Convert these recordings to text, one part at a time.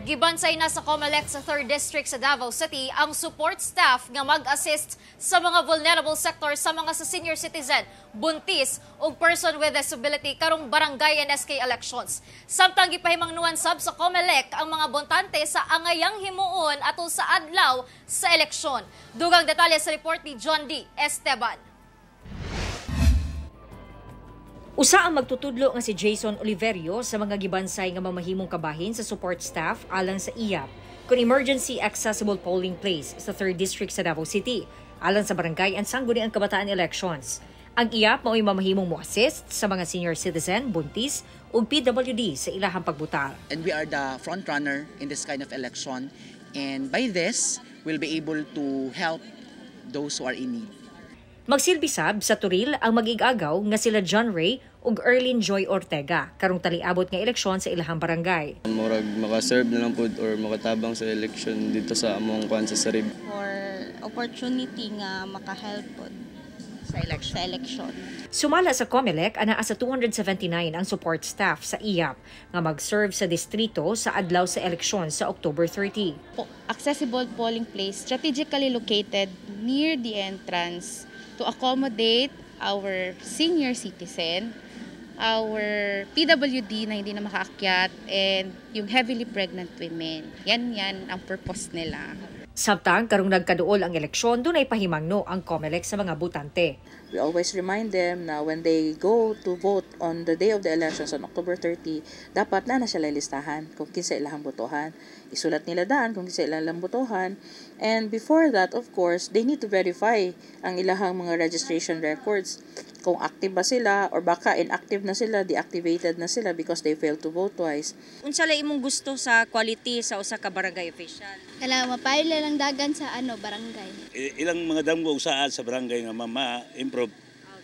Gibansay na sa COMELEC sa 3rd District sa Davao City ang support staff nga mag-assist sa mga vulnerable sector sa mga sa senior citizen, buntis ug person with disability karong barangay NSK elections. Samtang gipahimangnuan sab sa COMELEC ang mga bontante sa angayang himuon atol sa adlaw sa eleksyon. Dugang detalye sa report ni John D. Esteban. Usa ang magtutudlo nga si Jason Oliverio sa mga gibansay nga mamahimong kabahin sa support staff alang sa IAP kung emergency accessible polling place sa 3rd District sa Davao City alang sa barangay and sangguniang kabataan elections. Ang IAP mao'y mamahimong mo-assist sa mga senior citizen, buntis ug PWD sa ilahang pagbutar. And we are the front runner in this kind of election, and by this we'll be able to help those who are in need. Magsilbi sab sa turil ang magigagaw nga sila John Ray ug Erlyn Joy Ortega karong taliabot nga eleksyon sa ilahang barangay. Murag makaserve na lang po or makatabang sa election dito sa among kwan sa Sarib. For opportunity nga makahelp po sa election. Sumala sa COMELEC, anaa sa 279 ang support staff sa IAP nga mag-serve sa distrito sa adlaw sa eleksyon sa October 30. Accessible polling place strategically located near the entrance to accommodate our senior citizen, our PWD na hindi na makaakyat, and yung heavily pregnant women. Yan ang purpose nila. Samtang karong nagkaduol ang eleksyon, doon ay pahimangno ang COMELEC sa mga butante. We always remind them na when they go to vote on the day of the elections on October 30, dapat na sila listahan kung kinsa ilahang botohan. Isulat nila daan kung kinsa ilang botohan. And before that, of course, they need to verify ang ilahang mga registration records. Kung active ba sila or baka inactive na sila, deactivated na sila because they failed to vote twice. Unsa lay imong gusto sa quality sa usa ka barangay official? Kailangan mapaila lang dagan sa barangay. Ilang mga damgo saan sa barangay nga ma-improve.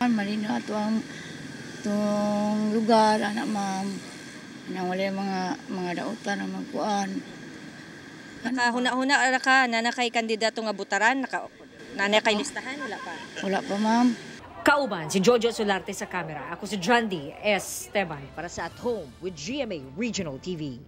Malino ato ang lugar anak ma'am. Nang wala mga dautan na magkuan. Nakahuna-huna ara ka na nakay kandidato nga butaran, nanay listahan wala pa. Wala pa ma'am. Kauban si Jojo Solarte sa kamera. Ako si John D. Esteban para sa At Home with GMA Regional TV.